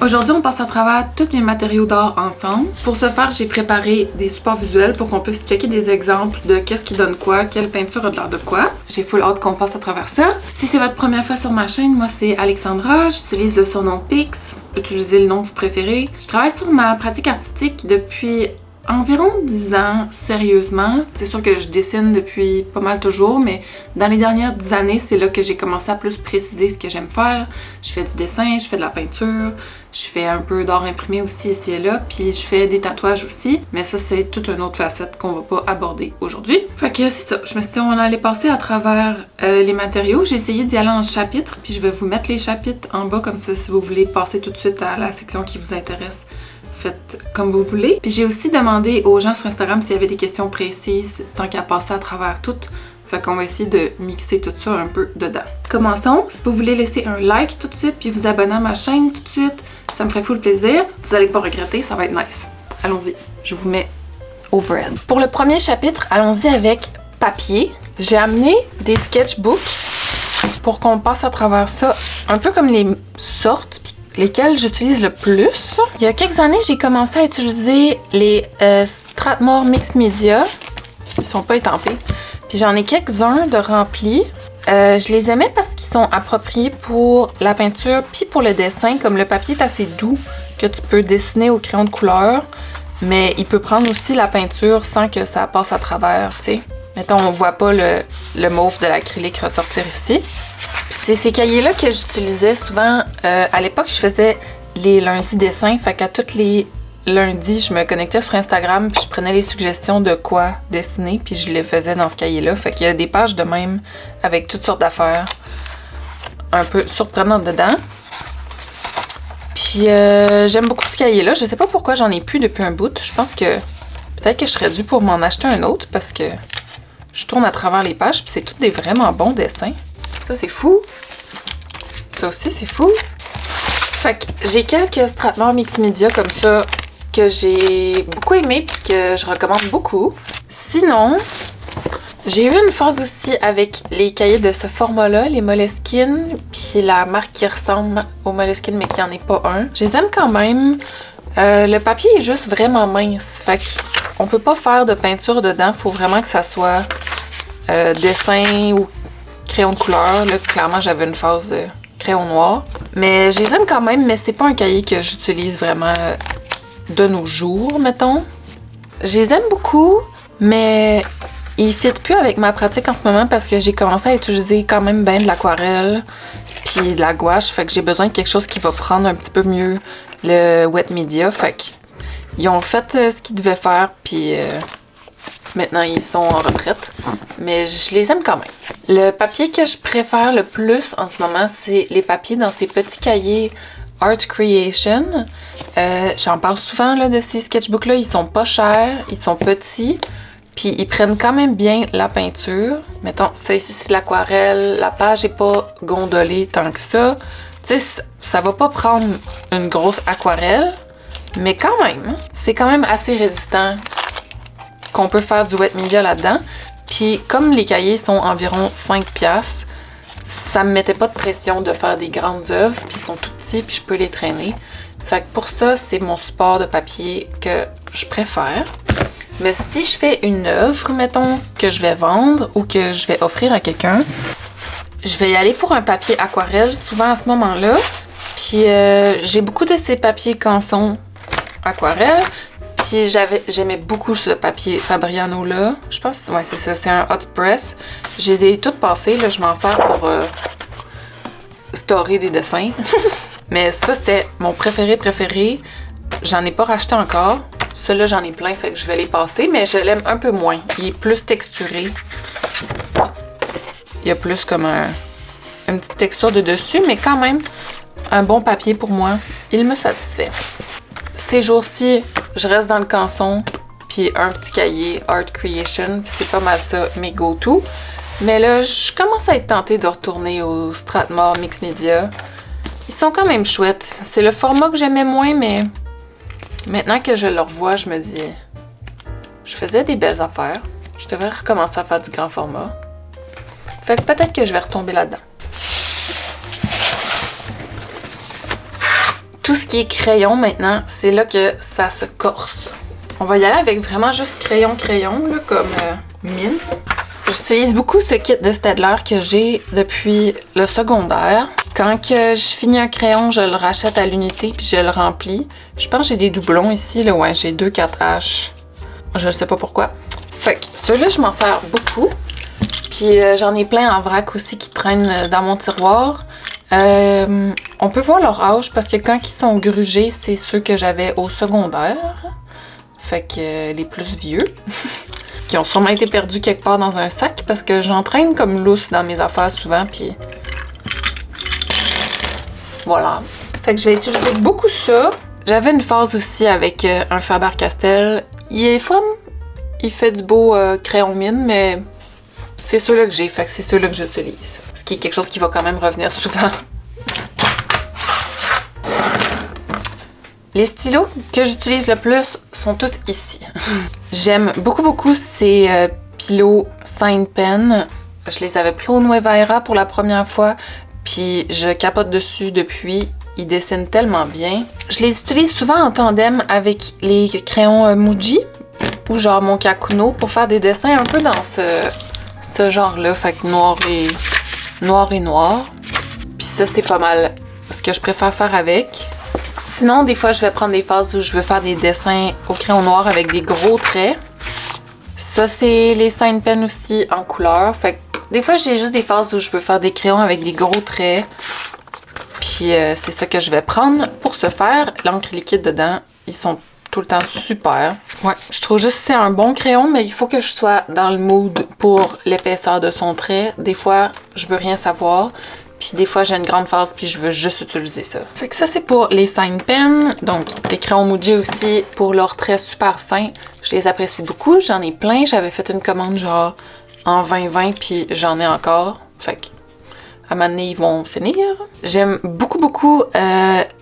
Aujourd'hui, on passe à travers tous mes matériaux d'art ensemble. Pour ce faire, j'ai préparé des supports visuels pour qu'on puisse checker des exemples de qu'est-ce qui donne quoi, quelle peinture a de l'air de quoi. J'ai full hâte qu'on passe à travers ça. Si c'est votre première fois sur ma chaîne, moi c'est Alexandra, j'utilise le surnom Pix, utilisez le nom que vous préférez. Je travaille sur ma pratique artistique depuis environ 10 ans, sérieusement. C'est sûr que je dessine depuis pas mal toujours, mais dans les dernières 10 années, c'est là que j'ai commencé à plus préciser ce que j'aime faire. Je fais du dessin, je fais de la peinture, je fais un peu d'art imprimé aussi ici et là, puis je fais des tatouages aussi. Mais ça, c'est toute une autre facette qu'on va pas aborder aujourd'hui. Fait que c'est ça, je me suis dit on allait passer à travers les matériaux. J'ai essayé d'y aller en chapitres, puis je vais vous mettre les chapitres en bas comme ça si vous voulez passer tout de suite à la section qui vous intéresse. Faites comme vous voulez. Puis j'ai aussi demandé aux gens sur Instagram s'il y avait des questions précises tant qu'à passer à travers toutes. Fait qu'on va essayer de mixer tout ça un peu dedans. Commençons. Si vous voulez laisser un like tout de suite puis vous abonner à ma chaîne tout de suite, ça me ferait full plaisir. Vous allez pas regretter, ça va être nice. Allons-y. Je vous mets overhead. Pour le premier chapitre, allons-y avec papier. J'ai amené des sketchbooks pour qu'on passe à travers ça un peu comme les sortes puis lesquels j'utilise le plus. Il y a quelques années, j'ai commencé à utiliser les Strathmore Mix Media. Ils sont pas étampés. Puis j'en ai quelques-uns de remplis. Je les aimais parce qu'ils sont appropriés pour la peinture puis pour le dessin. Comme le papier est assez doux que tu peux dessiner au crayon de couleur, mais il peut prendre aussi la peinture sans que ça passe à travers, tu sais. Mettons, on voit pas le mauve de l'acrylique ressortir ici. Puis c'est ces cahiers-là que j'utilisais souvent. À l'époque, je faisais les lundis dessins. Fait qu'à tous les lundis, je me connectais sur Instagram puis je prenais les suggestions de quoi dessiner puis je les faisais dans ce cahier-là. Fait qu'il y a des pages de même avec toutes sortes d'affaires un peu surprenantes dedans. Puis j'aime beaucoup ce cahier-là. Je sais pas pourquoi j'en ai plus depuis un bout. Je pense que peut-être que je serais due pour m'en acheter un autre parce que je tourne à travers les pages puis c'est tous des vraiment bons dessins. Ça, c'est fou. Ça aussi, c'est fou. Fait que j'ai quelques Strathmore Mix Media comme ça que j'ai beaucoup aimé puis que je recommande beaucoup. Sinon, j'ai eu une phase aussi avec les cahiers de ce format-là, les Moleskine, puis la marque qui ressemble au Moleskine mais qui en est pas un. Je les aime quand même. Le papier est juste vraiment mince. Fait qu'on peut pas faire de peinture dedans. Faut vraiment que ça soit dessin ou crayon de couleur. Là, clairement, j'avais une phase crayon noir. Mais je les aime quand même, mais c'est pas un cahier que j'utilise vraiment de nos jours, mettons. Je les aime beaucoup, mais ils ne fitent plus avec ma pratique en ce moment parce que j'ai commencé à utiliser quand même bien de l'aquarelle puis de la gouache. Fait que j'ai besoin de quelque chose qui va prendre un petit peu mieux le wet media. Fait qu'ils ont fait ce qu'ils devaient faire, puis maintenant ils sont en retraite. Mais je les aime quand même. Le papier que je préfère le plus en ce moment, c'est les papiers dans ces petits cahiers Art Creation. J'en parle souvent là, de ces sketchbooks-là. Ils sont pas chers, ils sont petits, puis ils prennent quand même bien la peinture. Mettons, ça ici, c'est de l'aquarelle. La page est pas gondolée tant que ça. Tu sais, ça va pas prendre une grosse aquarelle, mais quand même, c'est quand même assez résistant qu'on peut faire du wet media là-dedans. Puis comme les cahiers sont environ 5$, ça me mettait pas de pression de faire des grandes œuvres, puis ils sont tout petits, puis je peux les traîner. Fait que pour ça, c'est mon support de papier que je préfère. Mais si je fais une œuvre, mettons, que je vais vendre ou que je vais offrir à quelqu'un, je vais y aller pour un papier aquarelle, souvent à ce moment-là. Puis j'ai beaucoup de ces papiers canson aquarelle. Puis j'aimais beaucoup ce papier Fabriano-là. Je pense, ouais, c'est ça, c'est un hot press. Je les ai toutes passées, là, je m'en sers pour storer des dessins. Mais ça, c'était mon préféré. J'en ai pas racheté encore. Celui-là, j'en ai plein, fait que je vais les passer, mais je l'aime un peu moins. Il est plus texturé. Il y a plus comme une petite texture de dessus, mais quand même, un bon papier pour moi. Il me satisfait. Ces jours-ci, je reste dans le canson, puis un petit cahier Art Creation, puis c'est pas mal ça, mes go-to. Mais là, je commence à être tentée de retourner au Strathmore Mix Media. Ils sont quand même chouettes. C'est le format que j'aimais moins, mais maintenant que je le revois, je me dis, je faisais des belles affaires. Je devrais recommencer à faire du grand format. Fait que peut-être que je vais retomber là-dedans. tout ce qui est crayon maintenant, c'est là que ça se corse. On va y aller avec vraiment juste crayon, là, comme mine. J'utilise beaucoup ce kit de Staedtler que j'ai depuis le secondaire. Quand que je finis un crayon, je le rachète à l'unité puis je le remplis. Je pense que j'ai des doublons ici, là, ouais, j'ai 2 4H. Je ne sais pas pourquoi. Fait que ceux-là, je m'en sers beaucoup. Puis j'en ai plein en vrac aussi qui traînent dans mon tiroir. On peut voir leur âge parce que quand ils sont grugés, c'est ceux que j'avais au secondaire. Fait que les plus vieux. Qui ont sûrement été perdus quelque part dans un sac parce que j'entraîne comme lousse dans mes affaires souvent, puis voilà. Fait que je vais utiliser beaucoup ça. J'avais une phase aussi avec un Faber-Castell. Il est fun, il fait du beau crayon mine, mais c'est ceux-là que j'ai, fait que c'est ceux-là que j'utilise. Ce qui est quelque chose qui va quand même revenir souvent. Les stylos que j'utilise le plus sont tous ici. J'aime beaucoup ces pilots Sign Pen. Je les avais pris au Nueva Era pour la première fois, puis je capote dessus depuis. Ils dessinent tellement bien. Je les utilise souvent en tandem avec les crayons Muji ou genre mon Kakuno pour faire des dessins un peu dans ce genre-là, fait que noir et noir. Puis ça, c'est pas mal ce que je préfère faire avec. Sinon, des fois, je vais prendre des phases où je veux faire des dessins au crayon noir avec des gros traits. Ça, c'est les Sign Pen aussi en couleur. Fait que des fois, j'ai juste des phases où je veux faire des crayons avec des gros traits. Puis c'est ça que je vais prendre pour ce faire. L'encre liquide dedans, ils sont tout le temps super. Ouais, je trouve juste que c'est un bon crayon, mais il faut que je sois dans le mood pour l'épaisseur de son trait. Des fois, je veux rien savoir. Puis des fois, j'ai une grande phase, puis je veux juste utiliser ça. Fait que ça, c'est pour les Sign Pen. Donc, les crayons Muji aussi, pour leurs traits super fins. Je les apprécie beaucoup. J'en ai plein. J'avais fait une commande genre en 2020, puis j'en ai encore. Fait que, à un moment donné, ils vont finir. J'aime beaucoup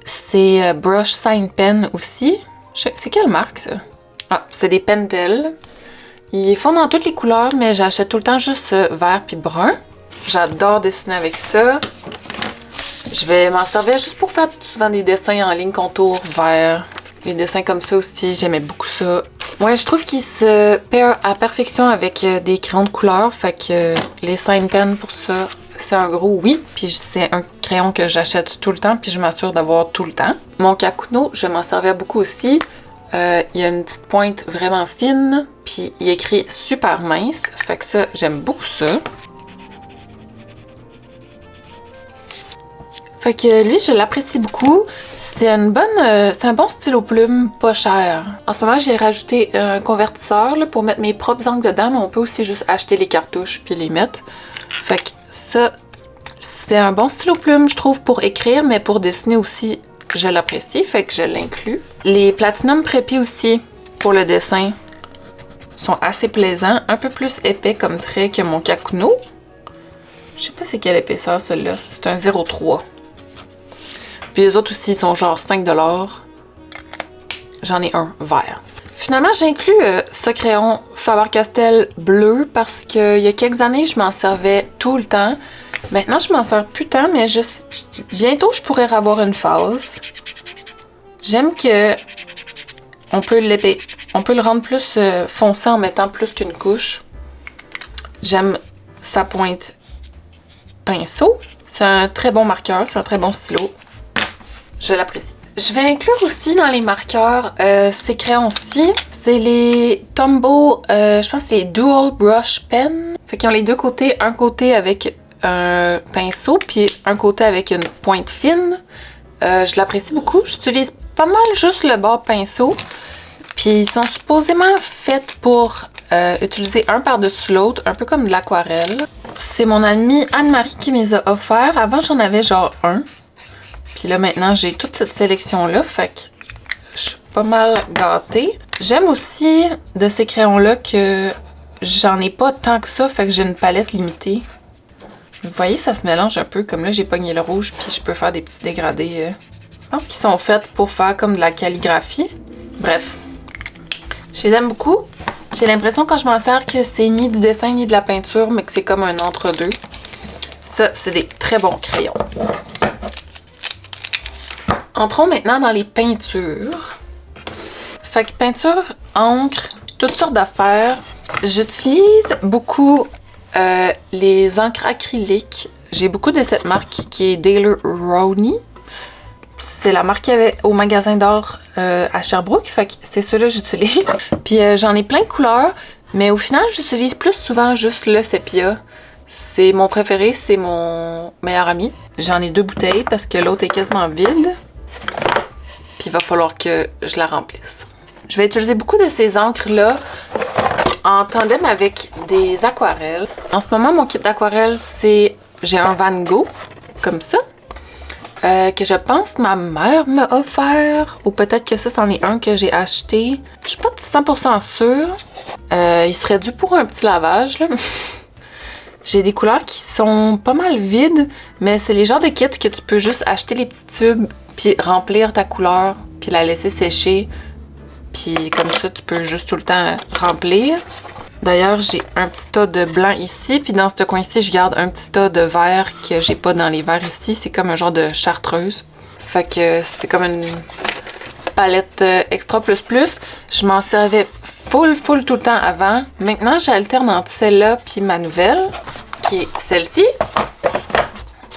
ces Brush Sign Pen aussi. C'est quelle marque, ça? Ah, c'est des Pentel. Ils font dans toutes les couleurs, mais j'achète tout le temps juste vert puis brun. J'adore dessiner avec ça. Je vais m'en servir juste pour faire souvent des dessins en ligne contour vert. Les dessins comme ça aussi, j'aimais beaucoup ça. Ouais, je trouve qu'ils se pairent à perfection avec des crayons de couleur. Fait que les Sign Pen pour ça, c'est un gros oui. Puis c'est un crayon que j'achète tout le temps, puis je m'assure d'avoir tout le temps. Mon Kakuno, je vais m'en servir beaucoup aussi. Il y a une petite pointe vraiment fine, puis il est écrit super mince. Fait que ça, j'aime beaucoup ça. Fait que lui, je l'apprécie beaucoup. C'est un bon stylo plume, pas cher. En ce moment, j'ai rajouté un convertisseur là, pour mettre mes propres encres dedans, mais on peut aussi juste acheter les cartouches puis les mettre. Fait que ça, c'est un bon stylo plume, je trouve, pour écrire, mais pour dessiner aussi, je l'apprécie, fait que je l'inclus. Les Platinum Preppy aussi, pour le dessin, sont assez plaisants. Un peu plus épais comme trait que mon Kakuno. Je sais pas c'est quelle épaisseur, celui-là. C'est un 0,3. Puis les autres aussi sont genre 5$. J'en ai un vert. Finalement, j'inclus ce crayon Faber-Castell bleu parce qu'il y a quelques années, je m'en servais tout le temps. Maintenant, je m'en sers plus tant, mais bientôt, je pourrais avoir une phase. J'aime que on peut le rendre plus foncé en mettant plus qu'une couche. J'aime sa pointe pinceau. C'est un très bon marqueur, c'est un très bon stylo. Je l'apprécie. Je vais inclure aussi dans les marqueurs ces crayons-ci. C'est les Tombow, je pense que c'est les Dual Brush Pen. Fait qu'ils ont les deux côtés, un côté avec un pinceau, puis un côté avec une pointe fine. Je l'apprécie beaucoup. J'utilise pas mal juste le bord pinceau. Puis ils sont supposément faits pour utiliser un par-dessus l'autre, un peu comme de l'aquarelle. C'est mon amie Anne-Marie qui me les a offerts. Avant, j'en avais genre un. Puis là, maintenant, j'ai toute cette sélection-là, fait que je suis pas mal gâtée. J'aime aussi de ces crayons-là que j'en ai pas tant que ça, fait que j'ai une palette limitée. Vous voyez, ça se mélange un peu. Comme là, j'ai pogné le rouge, puis je peux faire des petits dégradés. Je pense qu'ils sont faits pour faire comme de la calligraphie. Bref, je les aime beaucoup. J'ai l'impression quand je m'en sers que c'est ni du dessin ni de la peinture, mais que c'est comme un entre-deux. Ça, c'est des très bons crayons. Entrons maintenant dans les peintures. Fait que peinture, encre, toutes sortes d'affaires. J'utilise beaucoup les encres acryliques. J'ai beaucoup de cette marque qui est Daler-Rowney. C'est la marque qu'il y avait au magasin d'art à Sherbrooke. Fait que c'est ceux-là que j'utilise. Puis j'en ai plein de couleurs, mais au final, j'utilise plus souvent juste le sépia. C'est mon préféré, c'est mon meilleur ami. J'en ai 2 bouteilles parce que l'autre est quasiment vide. Puis il va falloir que je la remplisse. Je vais utiliser beaucoup de ces encres-là en tandem avec des aquarelles. En ce moment, mon kit d'aquarelle, c'est... J'ai un Van Gogh, comme ça, que je pense ma mère m'a offert. Ou peut-être que ça, c'en est un que j'ai acheté. Je suis pas 100% sûre. Il serait dû pour un petit lavage, là. J'ai des couleurs qui sont pas mal vides, mais c'est les genres de kits que tu peux juste acheter les petits tubes, puis remplir ta couleur, puis la laisser sécher. Puis comme ça, tu peux juste tout le temps remplir. D'ailleurs, j'ai un petit tas de blanc ici, puis dans ce coin-ci, je garde un petit tas de vert que j'ai pas dans les verres ici. C'est comme un genre de chartreuse. Fait que c'est comme une palette extra plus. Je m'en servais full tout le temps avant. Maintenant, j'alterne entre celle-là puis ma nouvelle, qui est celle-ci.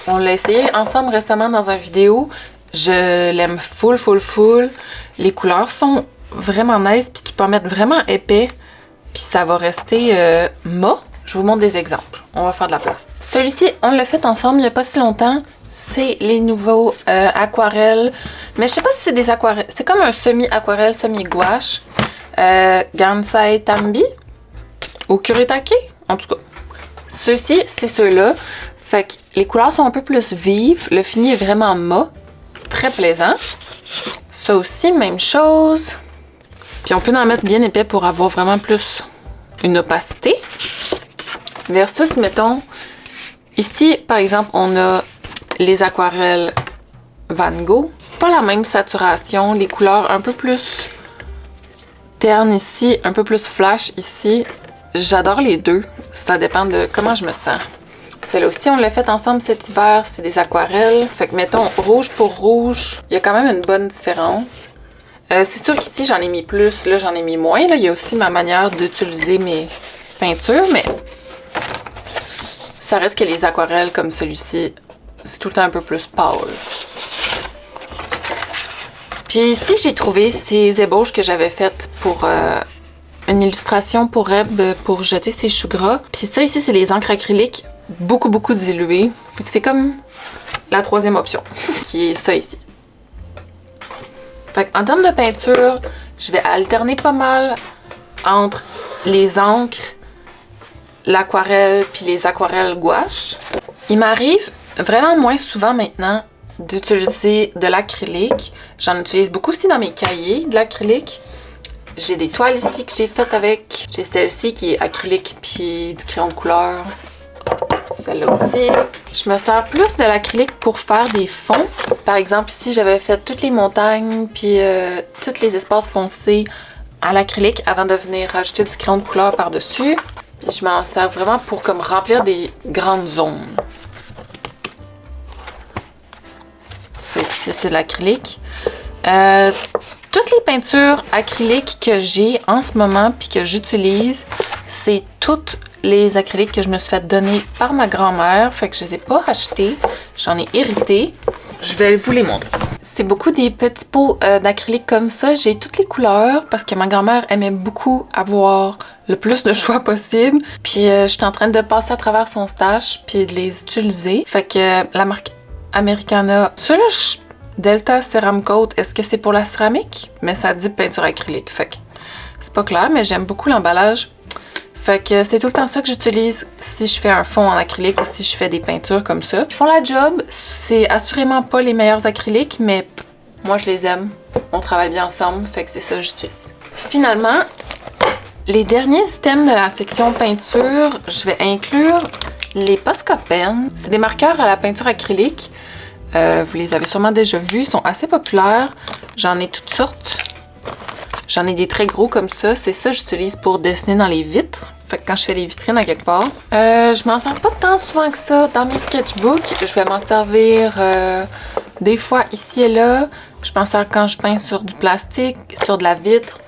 On l'a essayé ensemble récemment dans une vidéo. Je l'aime full. Les couleurs sont vraiment nice, puis tu peux en mettre vraiment épais, puis ça va rester mat. Je vous montre des exemples. On va faire de la place. Celui-ci, on l'a fait ensemble il n'y a pas si longtemps. C'est les nouveaux aquarelles. Mais je sais pas si c'est des aquarelles. C'est comme un semi-aquarelle, semi-gouache. Gansai Tambi ou Kuretake. En tout cas, ceux-ci, c'est ceux-là. Fait que les couleurs sont un peu plus vives. Le fini est vraiment mat. Très plaisant. Ça aussi, même chose. Puis on peut en mettre bien épais pour avoir vraiment plus une opacité. Versus, mettons, ici, par exemple, on a les aquarelles Van Gogh. Pas la même saturation, les couleurs un peu plus ternes ici, un peu plus flash ici. J'adore les deux. Ça dépend de comment je me sens. Celle-là aussi, on l'a fait ensemble cet hiver. C'est des aquarelles. Fait que, mettons, rouge pour rouge, il y a quand même une bonne différence. C'est sûr qu'ici, j'en ai mis plus. Là, j'en ai mis moins. Là, il y a aussi ma manière d'utiliser mes peintures, mais ça reste que les aquarelles comme celui-ci, c'est tout le temps un peu plus pâle. Puis ici, j'ai trouvé ces ébauches que j'avais faites pour une illustration pour Reb, pour jeter ses choux gras. Puis ça, ici, c'est les encres acryliques, beaucoup diluées. Fait que c'est comme la troisième option, qui est ça ici. Fait qu'en termes de peinture, je vais alterner pas mal entre les encres, l'aquarelle puis les aquarelles gouache. Il m'arrive vraiment moins souvent maintenant d'utiliser de l'acrylique. J'en utilise beaucoup aussi dans mes cahiers, de l'acrylique. J'ai des toiles ici que j'ai faites avec. J'ai celle-ci qui est acrylique puis du crayon de couleur. Celle-là aussi. Je me sers plus de l'acrylique pour faire des fonds. Par exemple, ici, j'avais fait toutes les montagnes puis tous les espaces foncés à l'acrylique avant de venir rajouter du crayon de couleur par-dessus. Puis je m'en sers vraiment pour comme remplir des grandes zones. Ça ici, c'est de l'acrylique. Toutes les peintures acryliques que j'ai en ce moment puis que j'utilise, c'est toutes les acryliques que je me suis fait donner par ma grand-mère. Fait que je les ai pas achetées. J'en ai hérité. Je vais vous les montrer. C'est beaucoup des petits pots d'acrylique comme ça. J'ai toutes les couleurs parce que ma grand-mère aimait beaucoup avoir le plus de choix possible. Puis je suis en train de passer à travers son stash puis de les utiliser. Fait que la marque Americana, celui-là, Delta Ceramcoat, est-ce que c'est pour la céramique? Mais ça dit peinture acrylique. Fait que c'est pas clair, mais j'aime beaucoup l'emballage. Fait que c'est tout le temps ça que j'utilise si je fais un fond en acrylique ou si je fais des peintures comme ça. Ils font la job. C'est assurément pas les meilleurs acryliques, mais moi je les aime. On travaille bien ensemble, fait que c'est ça que j'utilise. Finalement, les derniers items de la section peinture, je vais inclure les Posca Pen. C'est des marqueurs à la peinture acrylique. Vous les avez sûrement déjà vus, ils sont assez populaires. J'en ai toutes sortes. J'en ai des très gros comme ça. C'est ça que j'utilise pour dessiner dans les vitres. Fait que quand je fais les vitrines à quelque part. Je m'en sers pas tant souvent que ça dans mes sketchbooks. Je vais m'en servir des fois ici et là. Je pense à quand je peins sur du plastique, sur de la vitre.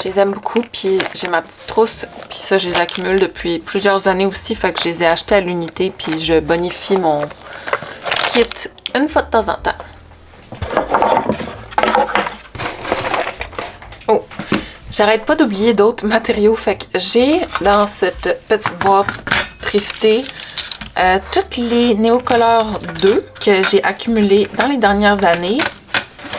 Je les aime beaucoup, puis j'ai ma petite trousse, puis ça, je les accumule depuis plusieurs années aussi, fait que je les ai achetés à l'unité, puis je bonifie mon kit une fois de temps en temps. Oh! J'arrête pas d'oublier d'autres matériaux, fait que j'ai dans cette petite boîte thriftée toutes les Neocolor 2 que j'ai accumulées dans les dernières années.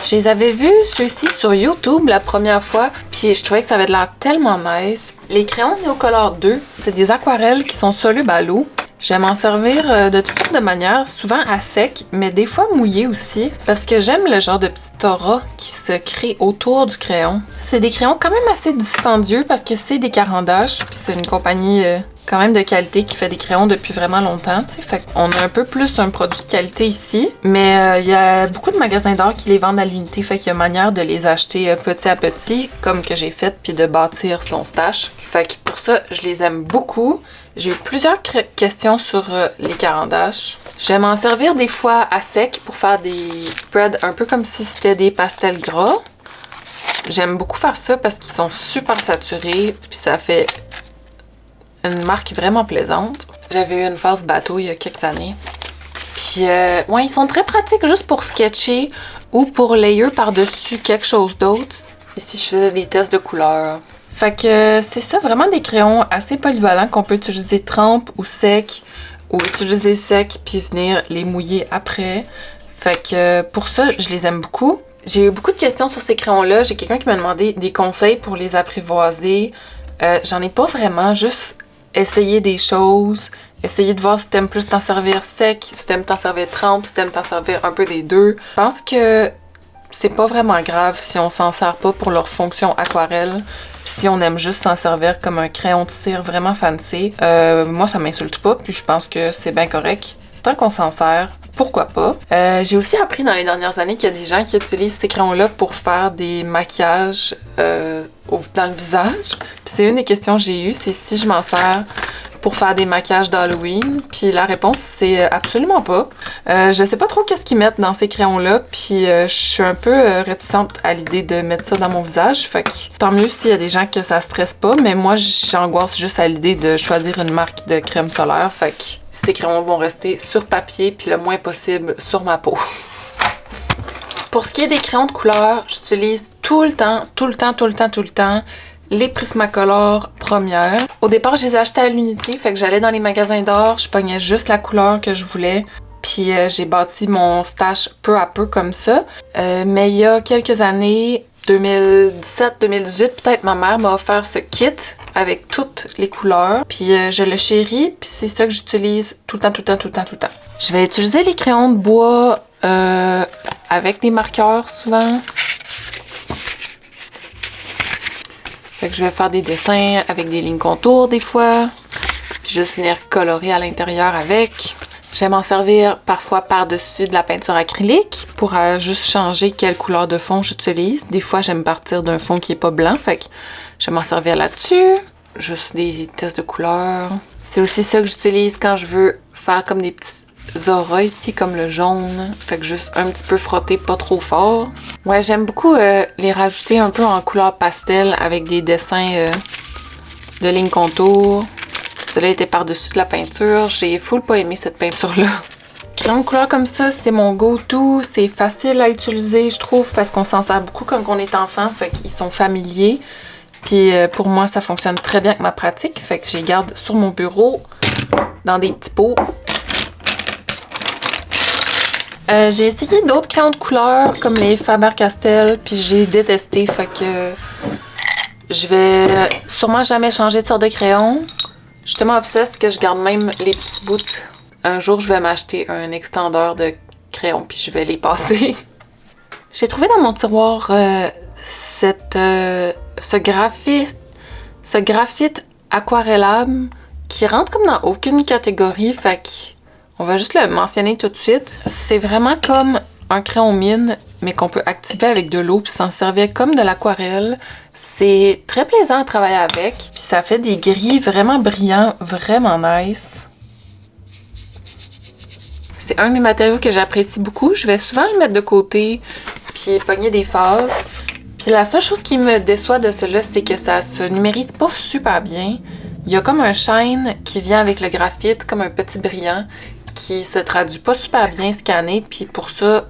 Je les avais vus, ceux-ci, sur YouTube la première fois, puis je trouvais que ça avait l'air tellement nice. Les crayons Neocolor 2, c'est des aquarelles qui sont solubles à l'eau. Je vais m'en servir de toutes sortes de manières, souvent à sec, mais des fois mouillé aussi, parce que j'aime le genre de petite aura qui se crée autour du crayon. C'est des crayons quand même assez dispendieux parce que c'est des Caran-d'Ache, puis c'est une compagnie quand même de qualité qui fait des crayons depuis vraiment longtemps, tu sais. Fait qu'on a un peu plus un produit de qualité ici, mais il y a beaucoup de magasins d'art qui les vendent à l'unité, fait qu'il y a manière de les acheter petit à petit, comme que j'ai fait, puis de bâtir son stash. Fait que pour ça, je les aime beaucoup. J'ai eu plusieurs questions sur les Caran-d'Ache. Je vais m'en servir des fois à sec pour faire des spreads un peu comme si c'était des pastels gras. J'aime beaucoup faire ça parce qu'ils sont super saturés, puis ça fait une marque vraiment plaisante. J'avais eu une phase bateau il y a quelques années. Puis, ouais, ils sont très pratiques juste pour sketcher ou pour layer par-dessus quelque chose d'autre. Ici, je faisais des tests de couleurs. Fait que c'est ça, vraiment des crayons assez polyvalents qu'on peut utiliser trempe ou sec, ou utiliser sec puis venir les mouiller après. Fait que pour ça, je les aime beaucoup. J'ai eu beaucoup de questions sur ces crayons-là. J'ai quelqu'un qui m'a demandé des conseils pour les apprivoiser. J'en ai pas vraiment, juste essayer des choses, essayer de voir si t'aimes plus t'en servir sec, si t'aimes t'en servir trempe, si t'aimes t'en servir un peu des deux. Je pense que c'est pas vraiment grave si on s'en sert pas pour leur fonction aquarelle. Puis si on aime juste s'en servir comme un crayon de cire vraiment fancy, moi ça m'insulte pas, puis je pense que c'est bien correct. Tant qu'on s'en sert, pourquoi pas. J'ai aussi appris dans les dernières années qu'il y a des gens qui utilisent ces crayons-là pour faire des maquillages dans le visage. Puis c'est une des questions que j'ai eues, c'est si je m'en sers pour faire des maquillages d'Halloween, puis la réponse c'est absolument pas. Je sais pas trop qu'est-ce qu'ils mettent dans ces crayons-là, puis je suis un peu réticente à l'idée de mettre ça dans mon visage, fait que tant mieux s'il y a des gens que ça stresse pas, mais moi j'angoisse juste à l'idée de choisir une marque de crème solaire, fait que ces crayons vont rester sur papier, puis le moins possible sur ma peau. Pour ce qui est des crayons de couleur, j'utilise tout le temps, les Prismacolor premières. Au départ, je les ai achetées à l'unité, fait que j'allais dans les magasins d'art, je pognais juste la couleur que je voulais, puis j'ai bâti mon stash peu à peu comme ça. Mais il y a quelques années, 2017-2018, peut-être, ma mère m'a offert ce kit avec toutes les couleurs, puis je le chéris, puis c'est ça que j'utilise tout le temps. Je vais utiliser les crayons de bois avec des marqueurs souvent. Fait que je vais faire des dessins avec des lignes contours des fois, puis juste venir colorer à l'intérieur avec. J'aime m'en servir parfois par-dessus de la peinture acrylique pour juste changer quelle couleur de fond j'utilise. Des fois, j'aime partir d'un fond qui est pas blanc, fait que je vais m'en servir là-dessus. Juste des tests de couleurs. C'est aussi ça que j'utilise quand je veux faire comme des petits auras ici, comme le jaune. Fait que juste un petit peu frotter, pas trop fort. Ouais, j'aime beaucoup les rajouter un peu en couleur pastel avec des dessins de lignes contours. Cela était par-dessus de la peinture. J'ai full pas aimé cette peinture-là. Crayon de couleur comme ça, c'est mon go-to. C'est facile à utiliser, je trouve, parce qu'on s'en sert beaucoup quand on est enfant. Fait qu'ils sont familiers. Puis pour moi, ça fonctionne très bien avec ma pratique. Fait que je les garde sur mon bureau, dans des petits pots. J'ai essayé d'autres crayons de couleur, comme les Faber-Castell, puis j'ai détesté. Fait que je vais sûrement jamais changer de sorte de crayon. Je suis tellement obsesse que je garde même les petits bouts. Un jour, je vais m'acheter un extendeur de crayon, puis je vais les passer. J'ai trouvé dans mon tiroir ce graphite aquarellable qui rentre comme dans aucune catégorie, fait qu'on va juste le mentionner tout de suite. C'est vraiment comme un crayon mine, mais qu'on peut activer avec de l'eau puis s'en servir comme de l'aquarelle. C'est très plaisant à travailler avec, puis ça fait des gris vraiment brillants, vraiment nice. C'est un de mes matériaux que j'apprécie beaucoup. Je vais souvent le mettre de côté, puis pogner des phases. Puis la seule chose qui me déçoit de cela, c'est que ça se numérise pas super bien. Il y a comme un shine qui vient avec le graphite, comme un petit brillant, qui se traduit pas super bien scanné. Puis pour ça,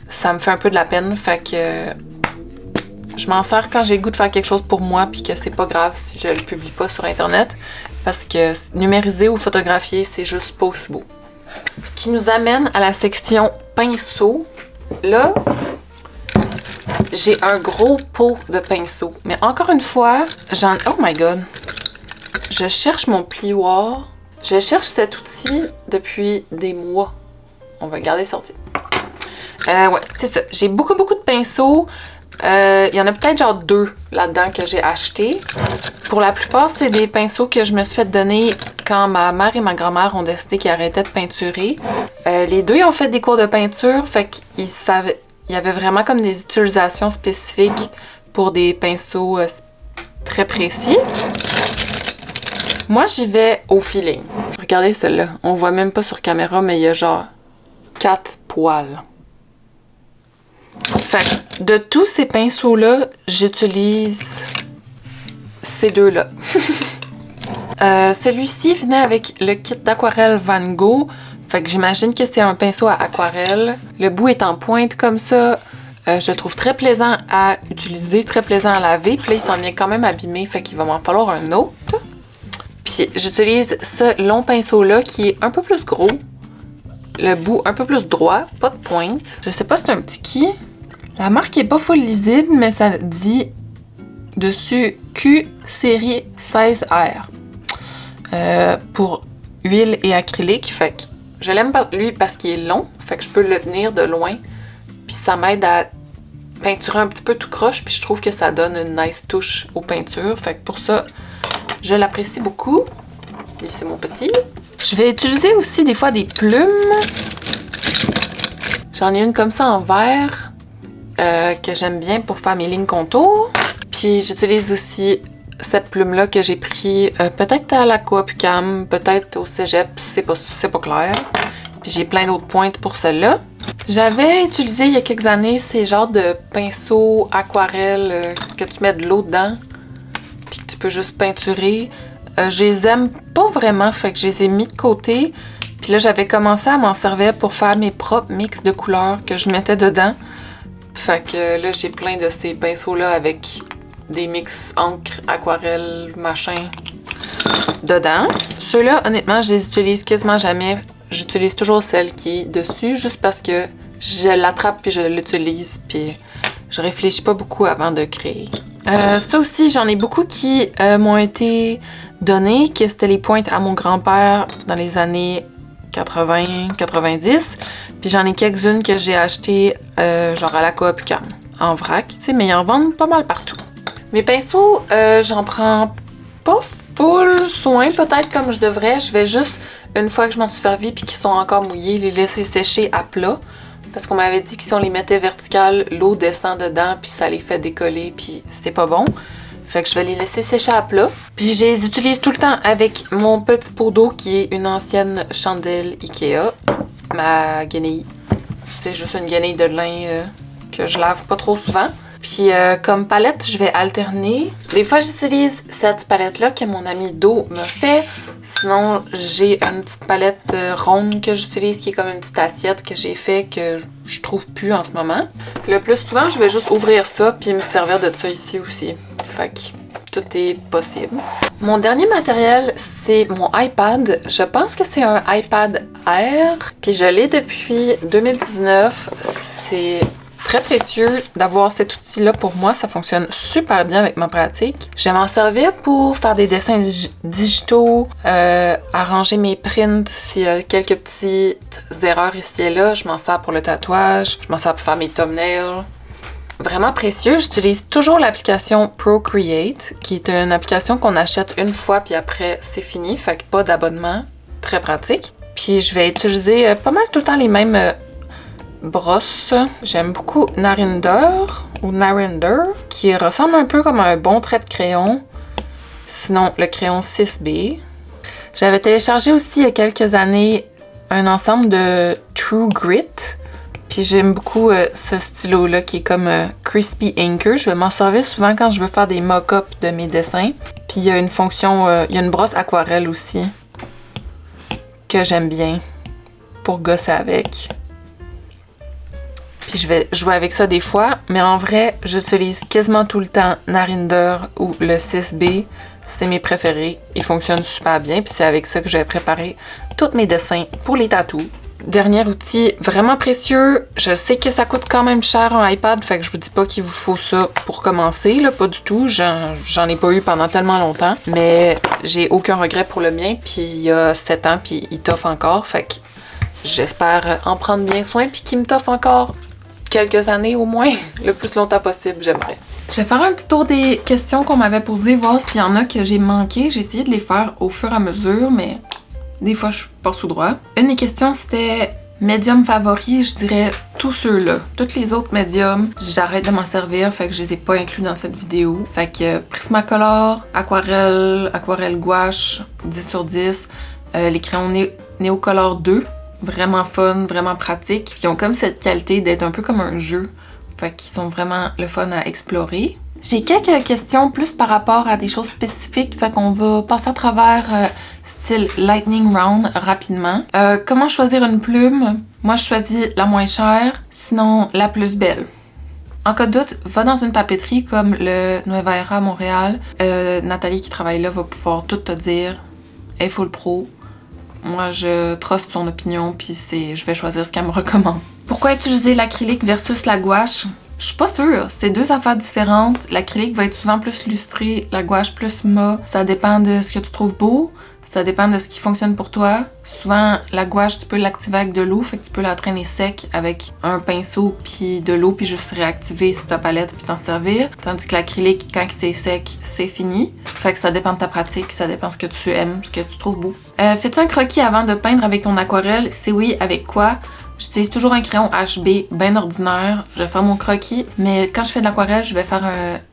ça me fait un peu de la peine. Fait que je m'en sers quand j'ai le goût de faire quelque chose pour moi, puis que c'est pas grave si je le publie pas sur Internet. Parce que numériser ou photographier, c'est juste pas aussi beau. Ce qui nous amène à la section pinceau. Là, j'ai un gros pot de pinceau. Mais encore une fois, oh my god! Je cherche mon plioir. Je cherche cet outil depuis des mois. On va le garder sorti. Ouais, c'est ça. J'ai beaucoup de pinceaux. Il y en a peut-être genre 2 là-dedans que j'ai acheté. Pour la plupart, c'est des pinceaux que je me suis fait donner quand ma mère et ma grand-mère ont décidé qu'ils arrêtaient de peinturer. Les 2, ils ont fait des cours de peinture, fait qu'ils savaient... Il y avait vraiment comme des utilisations spécifiques pour des pinceaux très précis. Moi, j'y vais au feeling. Regardez celle-là. On voit même pas sur caméra, mais il y a genre 4 poils. Fait que de tous ces pinceaux-là, j'utilise ces 2-là. Celui-ci venait avec le kit d'aquarelle Van Gogh. Fait que j'imagine que c'est un pinceau à aquarelle. Le bout est en pointe comme ça. Je le trouve très plaisant à utiliser, très plaisant à laver. Puis là, il s'en vient quand même abîmé, fait qu'il va m'en falloir un autre. Puis j'utilise ce long pinceau-là qui est un peu plus gros. Le bout un peu plus droit, pas de pointe. Je sais pas si c'est un petit qui. La marque est pas full lisible, mais ça dit dessus Q série 16R. Pour huile et acrylique, fait que je l'aime lui parce qu'il est long, fait que je peux le tenir de loin, puis ça m'aide à peinturer un petit peu tout croche, puis je trouve que ça donne une nice touche aux peintures, fait que pour ça, je l'apprécie beaucoup. Lui, c'est mon petit. Je vais utiliser aussi des fois des plumes. J'en ai une comme ça en verre, que j'aime bien pour faire mes lignes contours. Puis j'utilise aussi cette plume-là que j'ai pris peut-être à la Coop UQAM, peut-être au cégep, c'est pas clair. Puis j'ai plein d'autres pointes pour celle-là. J'avais utilisé il y a quelques années ces genres de pinceaux aquarelles que tu mets de l'eau dedans, puis que tu peux juste peinturer. Je les aime pas vraiment, fait que je les ai mis de côté. Puis là, j'avais commencé à m'en servir pour faire mes propres mix de couleurs que je mettais dedans. Fait que là, j'ai plein de ces pinceaux-là avec des mix encre, aquarelle, machin dedans. Ceux-là, honnêtement, je les utilise quasiment jamais. J'utilise toujours celle qui est dessus, juste parce que je l'attrape puis je l'utilise, puis je réfléchis pas beaucoup avant de créer. Ça aussi, j'en ai beaucoup qui m'ont été donnés, que c'était les pointes à mon grand-père dans les années 80-90. Puis j'en ai quelques-unes que j'ai achetées genre à la Coop UQAM, en vrac, tu sais, mais ils en vendent pas mal partout. Mes pinceaux, j'en prends pas full soin, peut-être comme je devrais. Je vais juste, une fois que je m'en suis servi puis qu'ils sont encore mouillés, les laisser sécher à plat. Parce qu'on m'avait dit que si on les mettait verticales, l'eau descend dedans puis ça les fait décoller puis c'est pas bon. Fait que je vais les laisser sécher à plat. Puis je les utilise tout le temps avec mon petit pot d'eau qui est une ancienne chandelle Ikea. Ma guenille. C'est juste une guenille de lin que je lave pas trop souvent. Puis comme palette, je vais alterner. Des fois, j'utilise cette palette-là que mon ami Do me fait. Sinon, j'ai une petite palette ronde que j'utilise qui est comme une petite assiette que j'ai fait que je trouve plus en ce moment. Le plus souvent, je vais juste ouvrir ça puis me servir de ça ici aussi. Fait que tout est possible. Mon dernier matériel, c'est mon iPad. Je pense que c'est un iPad Air. Puis je l'ai depuis 2019. C'est très précieux d'avoir cet outil-là pour moi. Ça fonctionne super bien avec ma pratique. Je vais m'en servir pour faire des dessins digitaux, arranger mes prints s'il y a quelques petites erreurs ici et là. Je m'en sers pour le tatouage. Je m'en sers pour faire mes thumbnails. Vraiment précieux. J'utilise toujours l'application Procreate, qui est une application qu'on achète une fois puis après c'est fini. Fait que pas d'abonnement. Très pratique. Puis je vais utiliser pas mal tout le temps les mêmes brosse. J'aime beaucoup Narinder qui ressemble un peu comme un bon trait de crayon. Sinon, le crayon 6B. J'avais téléchargé aussi il y a quelques années un ensemble de True Grit. Puis j'aime beaucoup ce stylo-là qui est comme Crispy Inker. Je vais m'en servir souvent quand je veux faire des mock-ups de mes dessins. Puis il y a une fonction, il y a une brosse aquarelle aussi que j'aime bien pour gosser avec. Puis je vais jouer avec ça des fois, mais en vrai, j'utilise quasiment tout le temps Narinder ou le 6B. C'est mes préférés. Ils fonctionnent super bien, puis c'est avec ça que je vais préparer tous mes dessins pour les tatous. Dernier outil vraiment précieux. Je sais que ça coûte quand même cher un iPad, fait que je vous dis pas qu'il vous faut ça pour commencer, là, pas du tout. J'en ai pas eu pendant tellement longtemps, mais j'ai aucun regret pour le mien, puis il y a 7 ans, puis il t'offre encore, fait que j'espère en prendre bien soin, puis qu'il me t'offre encore quelques années au moins, le plus longtemps possible, j'aimerais. Je vais faire un petit tour des questions qu'on m'avait posées, voir s'il y en a que j'ai manqué. J'ai essayé de les faire au fur et à mesure, mais des fois, je passe tout droit. Une des questions, c'était médium favori. Je dirais tous ceux-là. Tous les autres médiums, j'arrête de m'en servir, fait que je les ai pas inclus dans cette vidéo. Fait que Prismacolor, aquarelle, aquarelle gouache, 10 sur 10. Les crayons Neocolor 2, vraiment fun, vraiment pratique. Ils ont comme cette qualité d'être un peu comme un jeu. Fait qu'ils sont vraiment le fun à explorer. J'ai quelques questions plus par rapport à des choses spécifiques, fait qu'on va passer à travers style Lightning Round rapidement. Comment choisir une plume? Moi, je choisis la moins chère, sinon la plus belle. En cas de doute, va dans une papeterie comme le Nueva Era à Montréal. Nathalie qui travaille là va pouvoir tout te dire. Elle est full pro. Moi, je truste son opinion, puis je vais choisir ce qu'elle me recommande. Pourquoi utiliser l'acrylique versus la gouache? Je suis pas sûre. C'est deux affaires différentes. L'acrylique va être souvent plus lustré, la gouache plus mat. Ça dépend de ce que tu trouves beau. Ça dépend de ce qui fonctionne pour toi. Souvent, la gouache, tu peux l'activer avec de l'eau, fait que tu peux la traîner sec avec un pinceau puis de l'eau, puis juste réactiver sur ta palette puis t'en servir. Tandis que l'acrylique, quand c'est sec, c'est fini. Fait que ça dépend de ta pratique, ça dépend de ce que tu aimes, ce que tu trouves beau. Fais-tu un croquis avant de peindre avec ton aquarelle? Si oui, avec quoi? J'utilise toujours un crayon HB bien ordinaire. Je vais faire mon croquis, mais quand je fais de l'aquarelle, je vais faire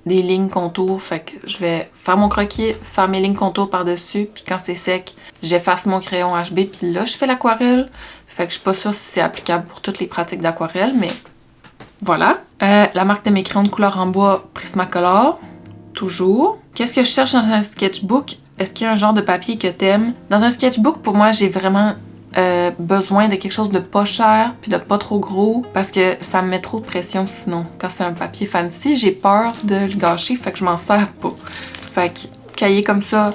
des lignes contours. Fait que je vais faire mon croquis, faire mes lignes contours par-dessus, puis quand c'est sec, j'efface mon crayon HB, puis là, je fais l'aquarelle. Fait que je suis pas sûre si c'est applicable pour toutes les pratiques d'aquarelle, mais voilà. La marque de mes crayons de couleur en bois, Prismacolor, toujours. Qu'est-ce que je cherche dans un sketchbook? Est-ce qu'il y a un genre de papier que t'aimes? Dans un sketchbook, pour moi, j'ai vraiment besoin de quelque chose de pas cher puis de pas trop gros parce que ça me met trop de pression sinon. Quand c'est un papier fancy, j'ai peur de le gâcher, fait que je m'en sers pas. Fait que cahier comme ça,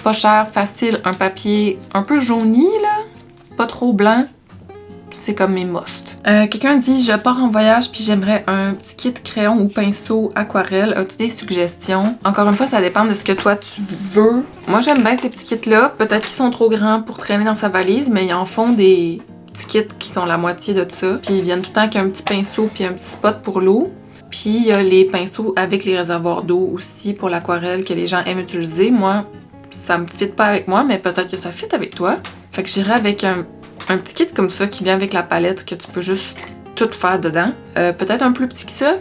pas cher, facile, un papier un peu jauni là, pas trop blanc, c'est comme mes must. Quelqu'un dit je pars en voyage puis j'aimerais un petit kit crayon ou pinceau aquarelle. As-tu des suggestions? Encore une fois, ça dépend de ce que toi tu veux. Moi j'aime bien ces petits kits là. Peut-être qu'ils sont trop grands pour traîner dans sa valise, mais ils en font des petits kits qui sont la moitié de ça. Puis ils viennent tout le temps avec un petit pinceau puis un petit spot pour l'eau. Puis il y a les pinceaux avec les réservoirs d'eau aussi pour l'aquarelle que les gens aiment utiliser. Moi, ça me fit pas avec moi, mais peut-être que ça fit avec toi. Fait que j'irai avec un petit kit comme ça qui vient avec la palette que tu peux juste tout faire dedans. Peut-être un plus petit que ça.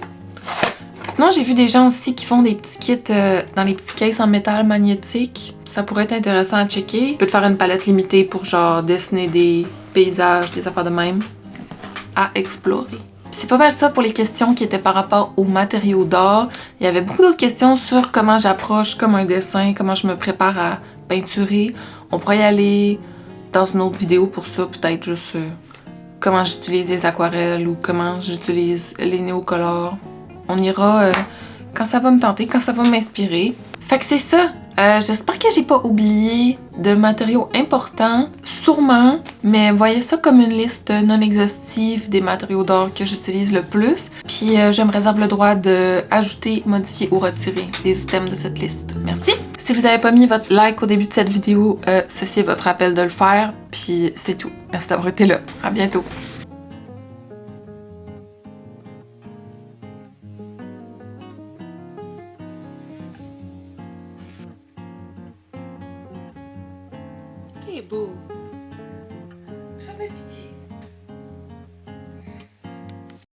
Sinon, j'ai vu des gens aussi qui font des petits kits dans les petits cases en métal magnétique. Ça pourrait être intéressant à checker. Tu peux te faire une palette limitée pour genre dessiner des paysages, des affaires de même à explorer. C'est pas mal ça pour les questions qui étaient par rapport aux matériaux d'art. Il y avait beaucoup d'autres questions sur comment j'approche comme un dessin, comment je me prépare à peinturer. On pourrait y aller dans une autre vidéo pour ça, peut-être juste comment j'utilise les aquarelles ou comment j'utilise les néocolores. On ira quand ça va me tenter, quand ça va m'inspirer. Fait que c'est ça. J'espère que j'ai pas oublié de matériaux importants, sûrement, mais voyez ça comme une liste non exhaustive des matériaux d'art que j'utilise le plus. Puis je me réserve le droit de ajouter, modifier ou retirer des items de cette liste. Merci! Si vous n'avez pas mis votre like au début de cette vidéo, ceci est votre appel de le faire, puis c'est tout. Merci d'avoir été là. À bientôt! T'es beau. Tu fais ma pitié.